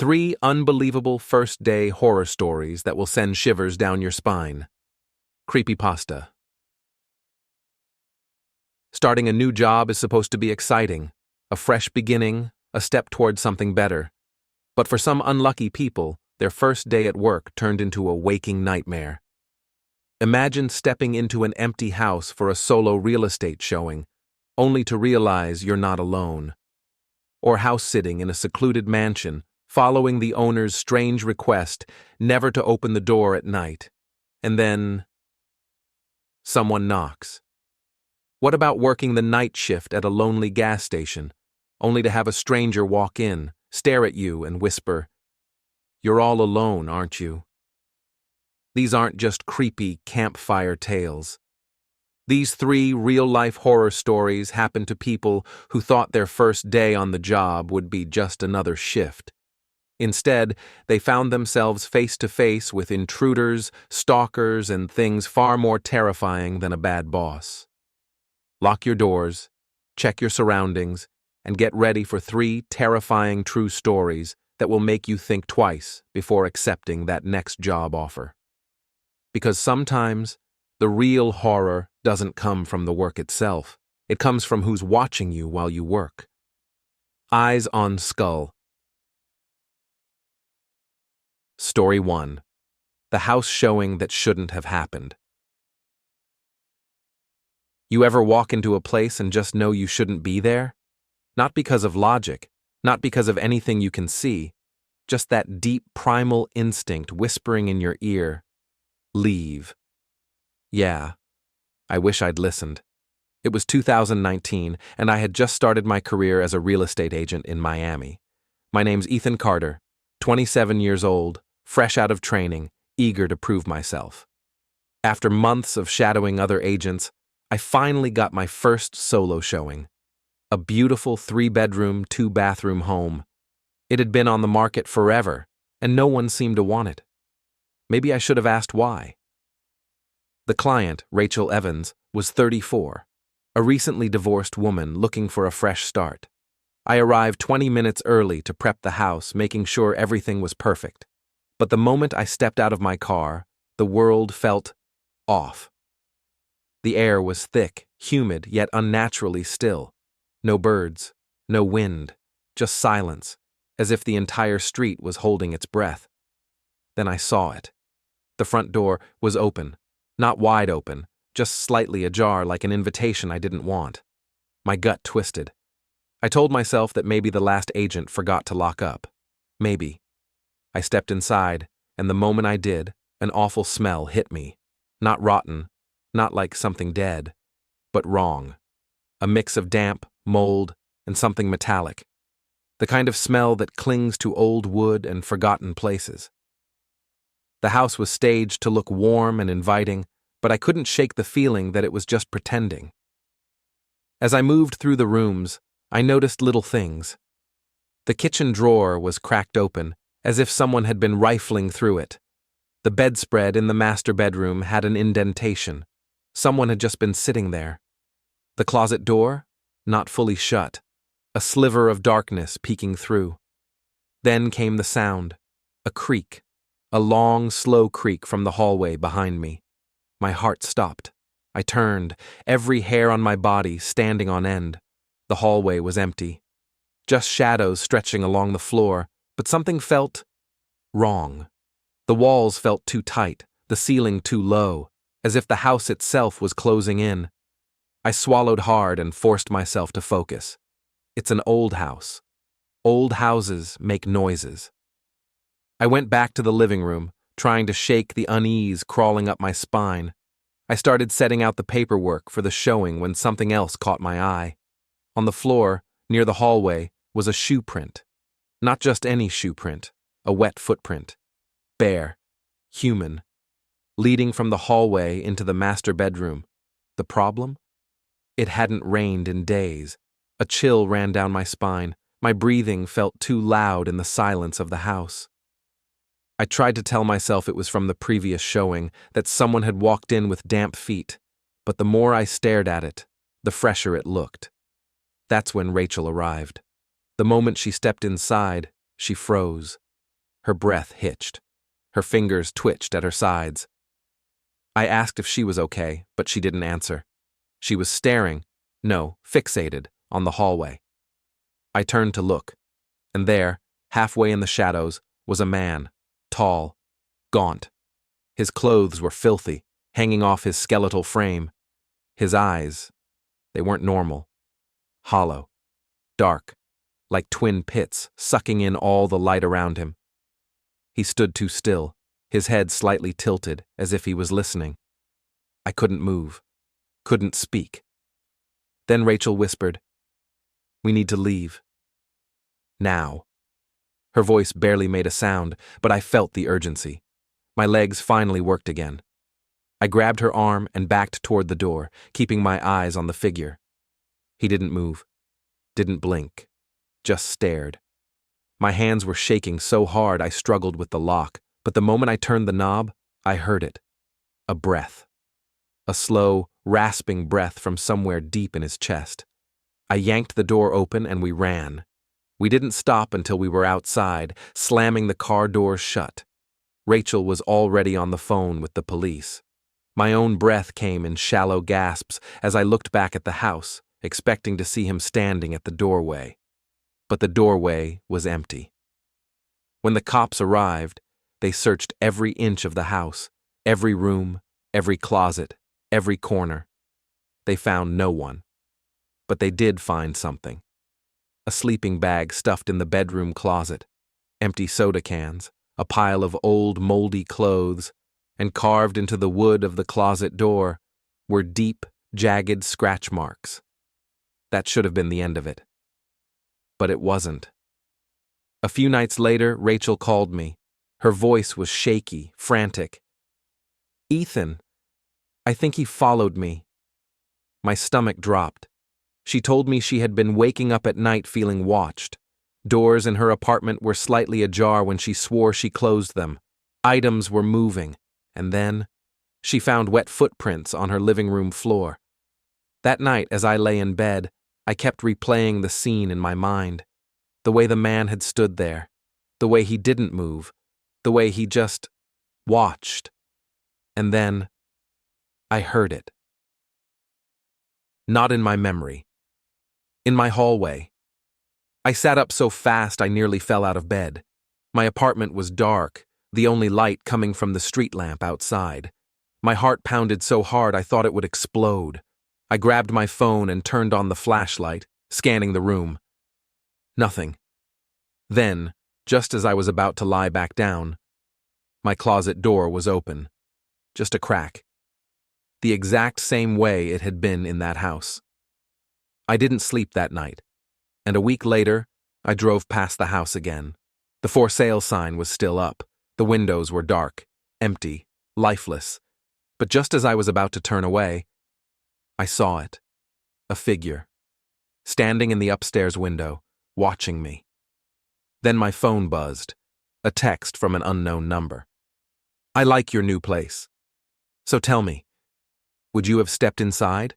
3 unbelievable first-day horror stories that will send shivers down your spine. Creepypasta. Starting a new job is supposed to be exciting, a fresh beginning, a step towards something better. But for some unlucky people, their first day at work turned into a waking nightmare. Imagine stepping into an empty house for a solo real estate showing, only to realize you're not alone. Or house-sitting in a secluded mansion, following the owner's strange request never to open the door at night. And then someone knocks. What about working the night shift at a lonely gas station, only to have a stranger walk in, stare at you, and whisper, "You're all alone, aren't you?" These aren't just creepy campfire tales. These 3 real-life horror stories happen to people who thought their first day on the job would be just another shift. Instead, they found themselves face-to-face with intruders, stalkers, and things far more terrifying than a bad boss. Lock your doors, check your surroundings, and get ready for 3 terrifying true stories that will make you think twice before accepting that next job offer. Because sometimes, the real horror doesn't come from the work itself. It comes from who's watching you while you work. Eyes on Skull. Story 1. The house showing that shouldn't have happened. You ever walk into a place and just know you shouldn't be there? Not because of logic, not because of anything you can see, just that deep primal instinct whispering in your ear, "Leave." Yeah, I wish I'd listened. It was 2019, and I had just started my career as a real estate agent in Miami. My name's Ethan Carter, 27 years old, fresh out of training, eager to prove myself. After months of shadowing other agents, I finally got my first solo showing. A beautiful 3-bedroom, 2-bathroom home. It had been on the market forever, and no one seemed to want it. Maybe I should have asked why. The client, Rachel Evans, was 34, a recently divorced woman looking for a fresh start. I arrived 20 minutes early to prep the house, making sure everything was perfect. But the moment I stepped out of my car, the world felt off. The air was thick, humid, yet unnaturally still. No birds, no wind, just silence, as if the entire street was holding its breath. Then I saw it. The front door was open, not wide open, just slightly ajar like an invitation I didn't want. My gut twisted. I told myself that maybe the last agent forgot to lock up. Maybe. I stepped inside, and the moment I did, an awful smell hit me. Not rotten, not like something dead, but wrong. A mix of damp, mold, and something metallic. The kind of smell that clings to old wood and forgotten places. The house was staged to look warm and inviting, but I couldn't shake the feeling that it was just pretending. As I moved through the rooms, I noticed little things. The kitchen drawer was cracked open, as if someone had been rifling through it. The bedspread in the master bedroom had an indentation. Someone had just been sitting there. The closet door, not fully shut, a sliver of darkness peeking through. Then came the sound, a creak, a long, slow creak from the hallway behind me. My heart stopped. I turned, every hair on my body standing on end. The hallway was empty. Just shadows stretching along the floor, but something felt wrong. The walls felt too tight, the ceiling too low, as if the house itself was closing in. I swallowed hard and forced myself to focus. It's an old house. Old houses make noises. I went back to the living room, trying to shake the unease crawling up my spine. I started setting out the paperwork for the showing when something else caught my eye. On the floor, near the hallway, was a shoe print. Not just any shoe print, a wet footprint. Bare, human, leading from the hallway into the master bedroom. The problem? It hadn't rained in days. A chill ran down my spine. My breathing felt too loud in the silence of the house. I tried to tell myself it was from the previous showing, that someone had walked in with damp feet, but the more I stared at it, the fresher it looked. That's when Rachel arrived. The moment she stepped inside, she froze. Her breath hitched. Her fingers twitched at her sides. I asked if she was okay, but she didn't answer. She was staring, no, fixated, on the hallway. I turned to look, and there, halfway in the shadows, was a man, tall, gaunt. His clothes were filthy, hanging off his skeletal frame. His eyes, they weren't normal. Hollow, dark, like twin pits, sucking in all the light around him. He stood too still, his head slightly tilted, as if he was listening. I couldn't move, couldn't speak. Then Rachel whispered, "We need to leave. Now." Her voice barely made a sound, but I felt the urgency. My legs finally worked again. I grabbed her arm and backed toward the door, keeping my eyes on the figure. He didn't move, didn't blink, just stared. My hands were shaking so hard I struggled with the lock, but the moment I turned the knob, I heard it. A breath. A slow, rasping breath from somewhere deep in his chest. I yanked the door open and we ran. We didn't stop until we were outside, slamming the car doors shut. Rachel was already on the phone with the police. My own breath came in shallow gasps as I looked back at the house, expecting to see him standing at the doorway. But the doorway was empty. When the cops arrived, they searched every inch of the house, every room, every closet, every corner. They found no one. But they did find something. A sleeping bag stuffed in the bedroom closet, empty soda cans, a pile of old moldy clothes, and carved into the wood of the closet door were deep, jagged scratch marks. That should have been the end of it. But it wasn't. A few nights later, Rachel called me. Her voice was shaky, frantic. "Ethan, I think he followed me." My stomach dropped. She told me she had been waking up at night feeling watched. Doors in her apartment were slightly ajar when she swore she closed them. Items were moving, and then she found wet footprints on her living room floor. That night, as I lay in bed, I kept replaying the scene in my mind. The way the man had stood there, the way he didn't move, the way he just watched. And then I heard it. Not in my memory. In my hallway. I sat up so fast I nearly fell out of bed. My apartment was dark, the only light coming from the street lamp outside. My heart pounded so hard I thought it would explode. I grabbed my phone and turned on the flashlight, scanning the room. Nothing. Then, just as I was about to lie back down, my closet door was open. Just a crack. The exact same way it had been in that house. I didn't sleep that night, and a week later, I drove past the house again. The for sale sign was still up. The windows were dark, empty, lifeless. But just as I was about to turn away, I saw it. A figure. Standing in the upstairs window, watching me. Then my phone buzzed. A text from an unknown number. "I like your new place. So tell me, would you have stepped inside?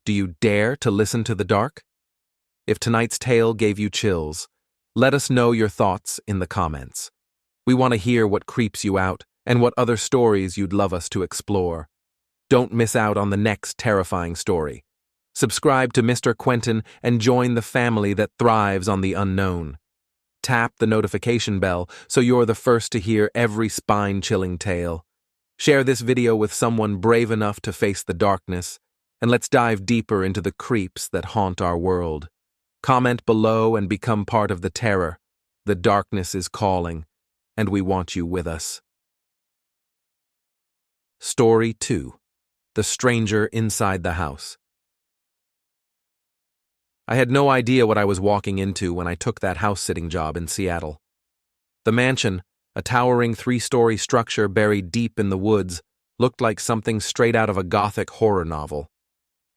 Do you dare to listen to the dark? If tonight's tale gave you chills, let us know your thoughts in the comments. We want to hear what creeps you out and what other stories you'd love us to explore. Don't miss out on the next terrifying story. Subscribe to Mr. Quentin and join the family that thrives on the unknown. Tap the notification bell so you're the first to hear every spine-chilling tale. Share this video with someone brave enough to face the darkness, and let's dive deeper into the creeps that haunt our world. Comment below and become part of the terror. The darkness is calling, and we want you with us. Story 2. The Stranger Inside the House. I had no idea what I was walking into when I took that house-sitting job in Seattle. The mansion, a towering 3-story structure buried deep in the woods, looked like something straight out of a gothic horror novel.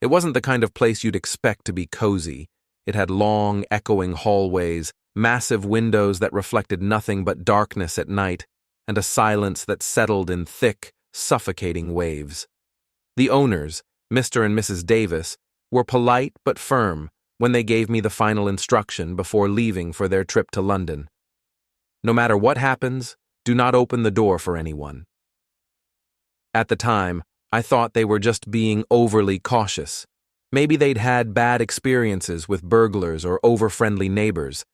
It wasn't the kind of place you'd expect to be cozy. It had long, echoing hallways, massive windows that reflected nothing but darkness at night, and a silence that settled in thick, suffocating waves. The owners, Mr. and Mrs. Davis, were polite but firm when they gave me the final instruction before leaving for their trip to London. No matter what happens, do not open the door for anyone. At the time, I thought they were just being overly cautious. Maybe they'd had bad experiences with burglars or over-friendly neighbors.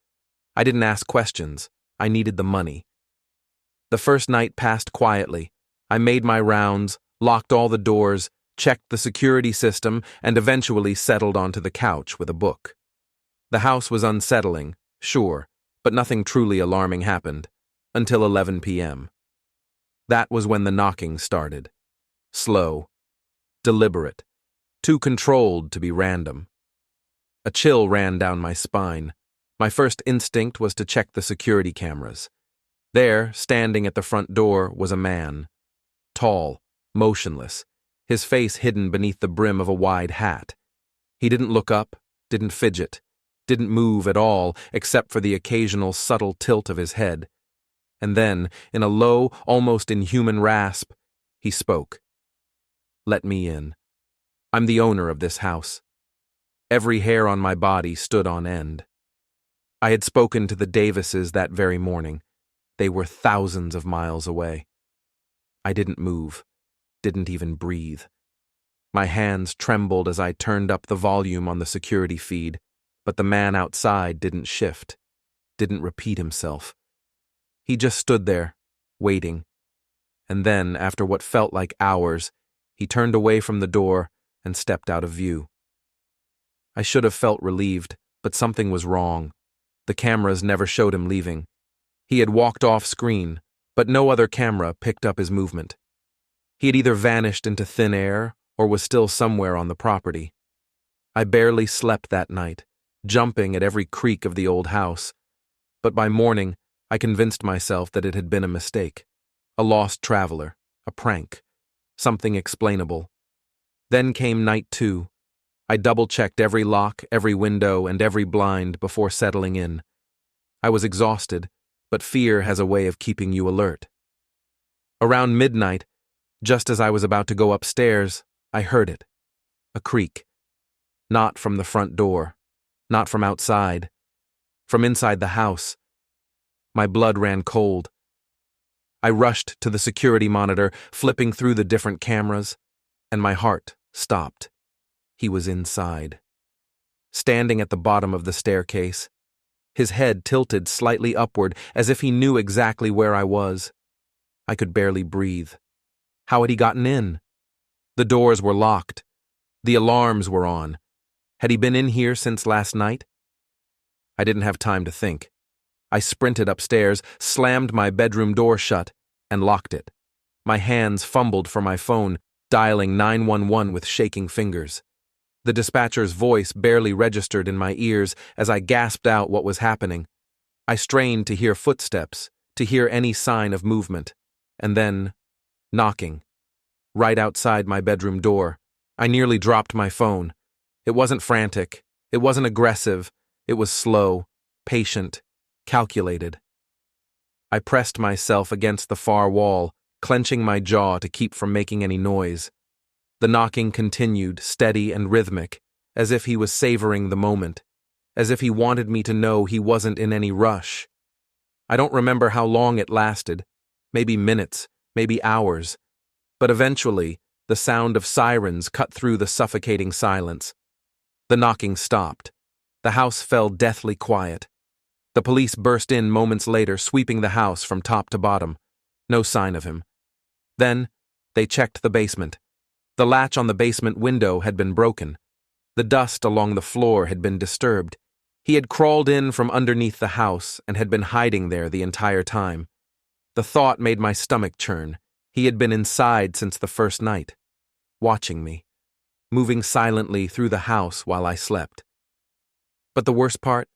I didn't ask questions. I needed the money. The first night passed quietly. I made my rounds, locked all the doors, checked the security system, and eventually settled onto the couch with a book. The house was unsettling, sure, but nothing truly alarming happened, until 11 p.m. That was when the knocking started. Slow, deliberate, too controlled to be random. A chill ran down my spine. My first instinct was to check the security cameras. There, standing at the front door, was a man. Tall, motionless, his face hidden beneath the brim of a wide hat. He didn't look up, didn't fidget, didn't move at all except for the occasional subtle tilt of his head. And then, in a low, almost inhuman rasp, he spoke. "Let me in. I'm the owner of this house." Every hair on my body stood on end. I had spoken to the Davises that very morning. They were thousands of miles away. I didn't move, didn't even breathe. My hands trembled as I turned up the volume on the security feed, but the man outside didn't shift, didn't repeat himself. He just stood there, waiting. And then, after what felt like hours, he turned away from the door and stepped out of view. I should have felt relieved, but something was wrong. The cameras never showed him leaving. He had walked off screen, but no other camera picked up his movement. He had either vanished into thin air or was still somewhere on the property. I barely slept that night, jumping at every creak of the old house. But by morning, I convinced myself that it had been a mistake, a lost traveler, a prank, something explainable. Then came night 2. I double-checked every lock, every window, and every blind before settling in. I was exhausted, but fear has a way of keeping you alert. Around midnight, just as I was about to go upstairs, I heard it. A creak. Not from the front door, not from outside, from inside the house. My blood ran cold. I rushed to the security monitor, flipping through the different cameras, and my heart stopped. He was inside. Standing at the bottom of the staircase, his head tilted slightly upward as if he knew exactly where I was. I could barely breathe. How had he gotten in? The doors were locked. The alarms were on. Had he been in here since last night? I didn't have time to think. I sprinted upstairs, slammed my bedroom door shut, and locked it. My hands fumbled for my phone, dialing 911 with shaking fingers. The dispatcher's voice barely registered in my ears as I gasped out what was happening. I strained to hear footsteps, to hear any sign of movement. And then, knocking. Right outside my bedroom door. I nearly dropped my phone. It wasn't frantic. It wasn't aggressive. It was slow, patient, calculated. I pressed myself against the far wall, clenching my jaw to keep from making any noise. The knocking continued, steady and rhythmic, as if he was savoring the moment, as if he wanted me to know he wasn't in any rush. I don't remember how long it lasted, maybe minutes, maybe hours, but eventually the sound of sirens cut through the suffocating silence. The knocking stopped. The house fell deathly quiet. The police burst in moments later, sweeping the house from top to bottom. No sign of him. Then, they checked the basement. The latch on the basement window had been broken. The dust along the floor had been disturbed. He had crawled in from underneath the house and had been hiding there the entire time. The thought made my stomach churn. He had been inside since the first night, watching me, moving silently through the house while I slept. But the worst part?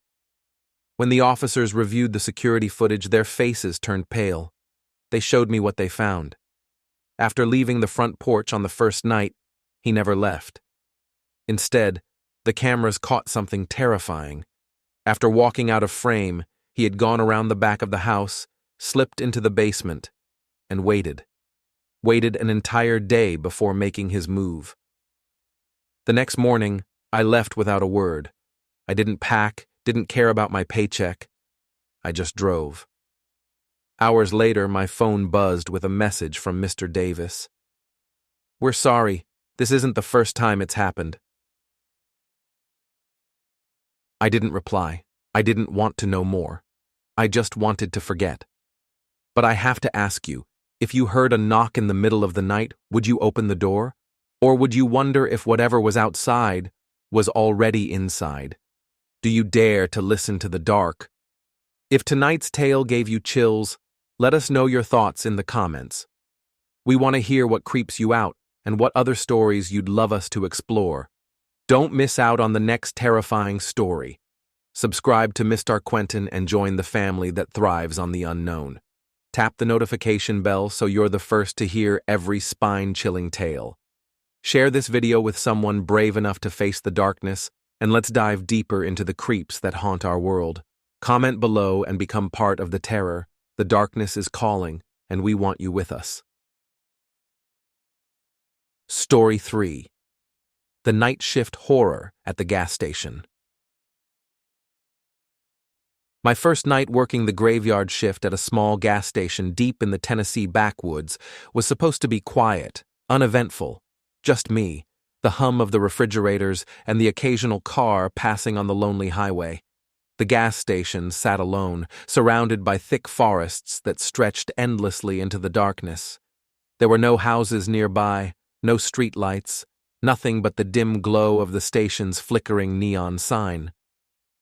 When the officers reviewed the security footage, their faces turned pale. They showed me what they found. After leaving the front porch on the first night, he never left. Instead, the cameras caught something terrifying. After walking out of frame, he had gone around the back of the house, slipped into the basement, and waited. Waited an entire day before making his move. The next morning, I left without a word. I didn't pack, didn't care about my paycheck. I just drove. Hours later, my phone buzzed with a message from Mr. Davis. "We're sorry. This isn't the first time it's happened." I didn't reply. I didn't want to know more. I just wanted to forget. But I have to ask you, if you heard a knock in the middle of the night, would you open the door? Or would you wonder if whatever was outside was already inside? Do you dare to listen to the dark? If tonight's tale gave you chills, let us know your thoughts in the comments. We want to hear what creeps you out and what other stories you'd love us to explore. Don't miss out on the next terrifying story. Subscribe to Mr. Quentin and join the family that thrives on the unknown. Tap the notification bell so you're the first to hear every spine-chilling tale. Share this video with someone brave enough to face the darkness, and let's dive deeper into the creeps that haunt our world. Comment below and become part of the terror. The darkness is calling, and we want you with us. Story 3. The Night Shift Horror at the Gas Station. My first night working the graveyard shift at a small gas station deep in the Tennessee backwoods was supposed to be quiet, uneventful. Just me, the hum of the refrigerators, and the occasional car passing on the lonely highway. The gas station sat alone, surrounded by thick forests that stretched endlessly into the darkness. There were no houses nearby, no street lights, nothing but the dim glow of the station's flickering neon sign.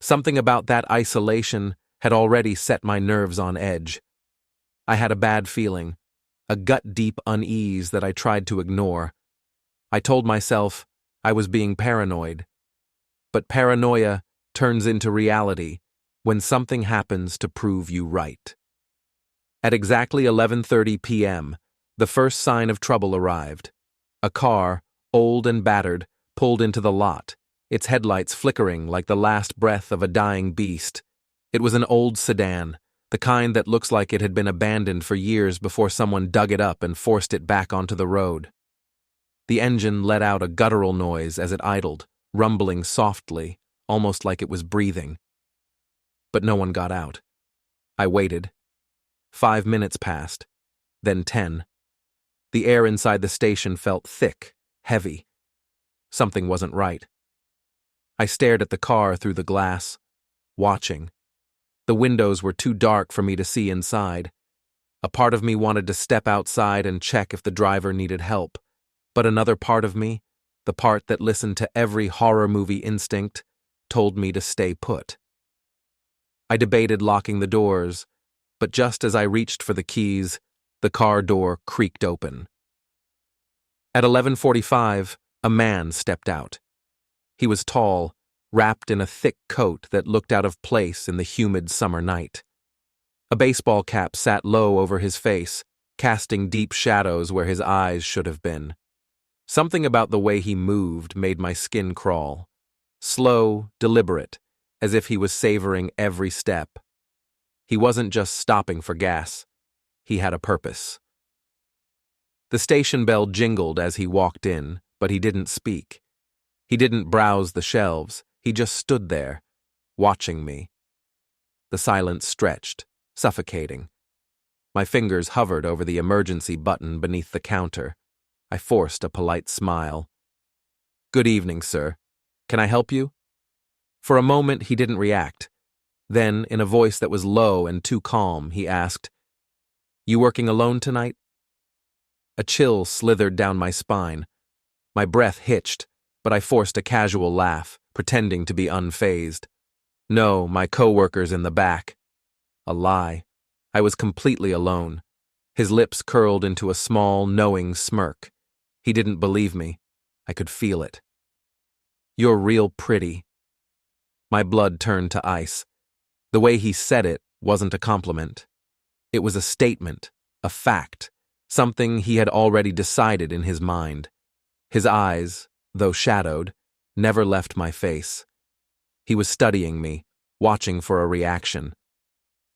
Something about that isolation had already set my nerves on edge. I had a bad feeling, a gut-deep unease that I tried to ignore. I told myself I was being paranoid. But paranoia turns into reality when something happens to prove you right. At exactly 11:30 p.m., the first sign of trouble arrived. A car, old and battered, pulled into the lot, its headlights flickering like the last breath of a dying beast. It was an old sedan, the kind that looks like it had been abandoned for years before someone dug it up and forced it back onto the road. The engine let out a guttural noise as it idled, rumbling softly, almost like it was breathing. But no one got out. I waited. 5 minutes passed, then 10. The air inside the station felt thick, heavy. Something wasn't right. I stared at the car through the glass, watching. The windows were too dark for me to see inside. A part of me wanted to step outside and check if the driver needed help, but another part of me, the part that listened to every horror movie instinct, told me to stay put. I debated locking the doors, but just as I reached for the keys, the car door creaked open. At 11:45, a man stepped out. He was tall, wrapped in a thick coat that looked out of place in the humid summer night. A baseball cap sat low over his face, casting deep shadows where his eyes should have been. Something about the way he moved made my skin crawl. Slow, deliberate, as if he was savoring every step. He wasn't just stopping for gas. He had a purpose. The station bell jingled as he walked in, but he didn't speak. He didn't browse the shelves. He just stood there, watching me. The silence stretched, suffocating. My fingers hovered over the emergency button beneath the counter. I forced a polite smile. "Good evening, sir. Can I help you?" For a moment, he didn't react. Then, in a voice that was low and too calm, he asked, "You working alone tonight?" A chill slithered down my spine. My breath hitched, but I forced a casual laugh, pretending to be unfazed. "No, my co-worker's in the back." A lie. I was completely alone. His lips curled into a small, knowing smirk. He didn't believe me. I could feel it. "You're real pretty." My blood turned to ice. The way he said it wasn't a compliment. It was a statement, a fact, something he had already decided in his mind. His eyes, though shadowed, never left my face. He was studying me, watching for a reaction.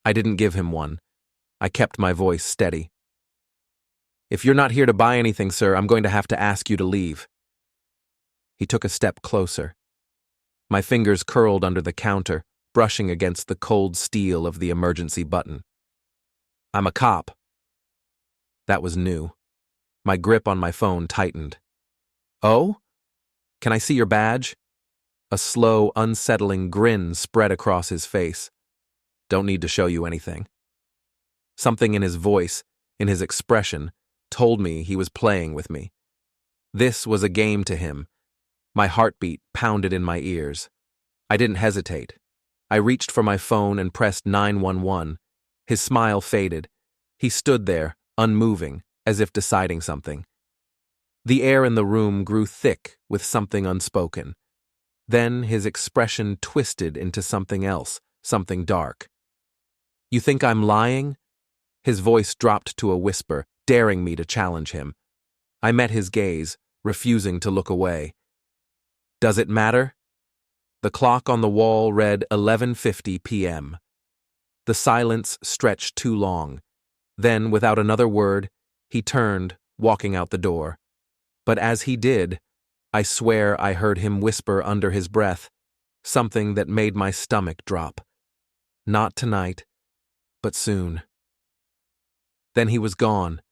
I didn't give him one. I kept my voice steady. "If you're not here to buy anything, sir, I'm going to have to ask you to leave." He took a step closer. My fingers curled under the counter, brushing against the cold steel of the emergency button. I'm a cop. That was new. My grip on my phone tightened. Oh? Can I see your badge? A slow, unsettling grin spread across his face. Don't need to show you anything. Something in his voice, in his expression, told me he was playing with me. This was a game to him. My heartbeat pounded in my ears. I didn't hesitate. I reached for my phone and pressed 911. His smile faded. He stood there, unmoving, as if deciding something. The air in the room grew thick with something unspoken. Then his expression twisted into something else, something dark. You think I'm lying? His voice dropped to a whisper, daring me to challenge him. I met his gaze, refusing to look away. Does it matter? The clock on the wall read 11:50 p.m. The silence stretched too long. Then, without another word, he turned, walking out the door. But as he did, I swear I heard him whisper under his breath, something that made my stomach drop. Not tonight, but soon. Then he was gone,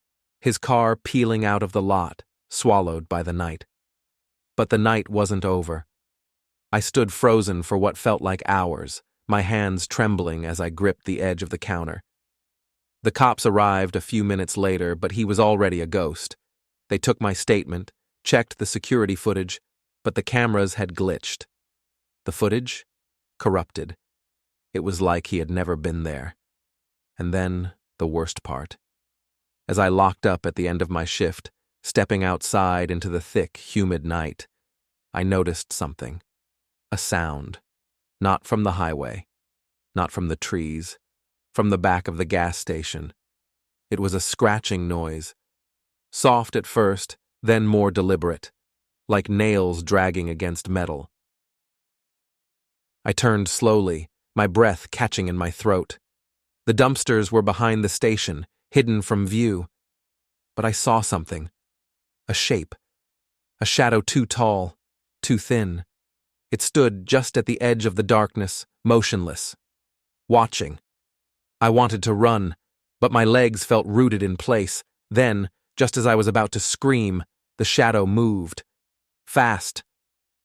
his car peeling out of the lot, swallowed by the night. But the night wasn't over. I stood frozen for what felt like hours, my hands trembling as I gripped the edge of the counter. The cops arrived a few minutes later, but he was already a ghost. They took my statement, checked the security footage, but the cameras had glitched. The footage? Corrupted. It was like he had never been there. And then, the worst part. As I locked up at the end of my shift, stepping outside into the thick, humid night, I noticed something. A sound. Not from the highway. Not from the trees. From the back of the gas station. It was a scratching noise. Soft at first, then more deliberate, like nails dragging against metal. I turned slowly, my breath catching in my throat. The dumpsters were behind the station, hidden from view. But I saw something. A shape. A shadow too tall, too thin. It stood just at the edge of the darkness, motionless. Watching. I wanted to run, but my legs felt rooted in place. Then, just as I was about to scream, the shadow moved. Fast.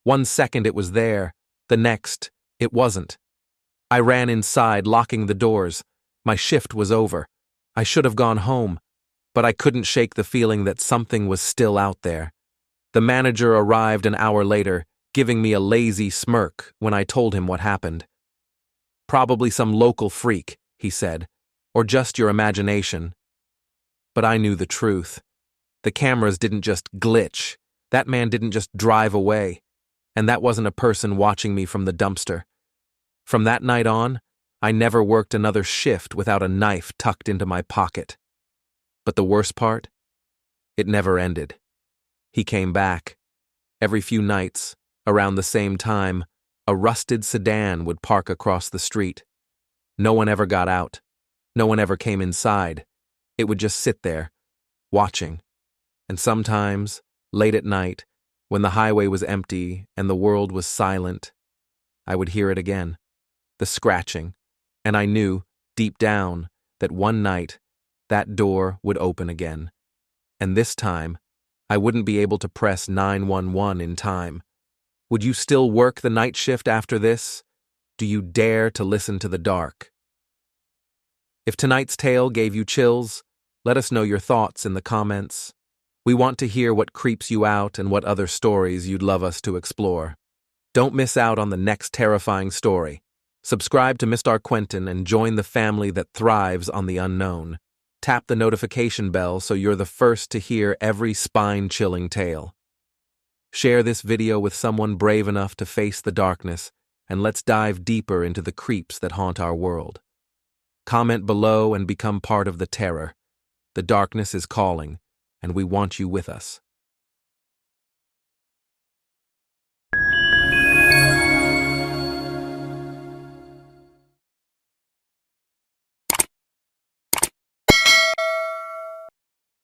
1 second it was there, the next, it wasn't. I ran inside, locking the doors. My shift was over. I should have gone home, but I couldn't shake the feeling that something was still out there. The manager arrived an hour later, giving me a lazy smirk when I told him what happened. Probably some local freak, he said, or just your imagination. But I knew the truth. The cameras didn't just glitch. That man didn't just drive away. And that wasn't a person watching me from the dumpster. From that night on, I never worked another shift without a knife tucked into my pocket. But the worst part? It never ended. He came back. Every few nights, around the same time, a rusted sedan would park across the street. No one ever got out. No one ever came inside. It would just sit there, watching. And sometimes, late at night, when the highway was empty and the world was silent, I would hear it again, the scratching, and I knew, deep down, that one night, that door would open again. And this time, I wouldn't be able to press 911 in time. Would you still work the night shift after this? Do you dare to listen to the dark? If tonight's tale gave you chills, let us know your thoughts in the comments. We want to hear what creeps you out and what other stories you'd love us to explore. Don't miss out on the next terrifying story. Subscribe to Mr. Quentin and join the family that thrives on the unknown. Tap the notification bell so you're the first to hear every spine-chilling tale. Share this video with someone brave enough to face the darkness, and let's dive deeper into the creeps that haunt our world. Comment below and become part of the terror. The darkness is calling, and we want you with us.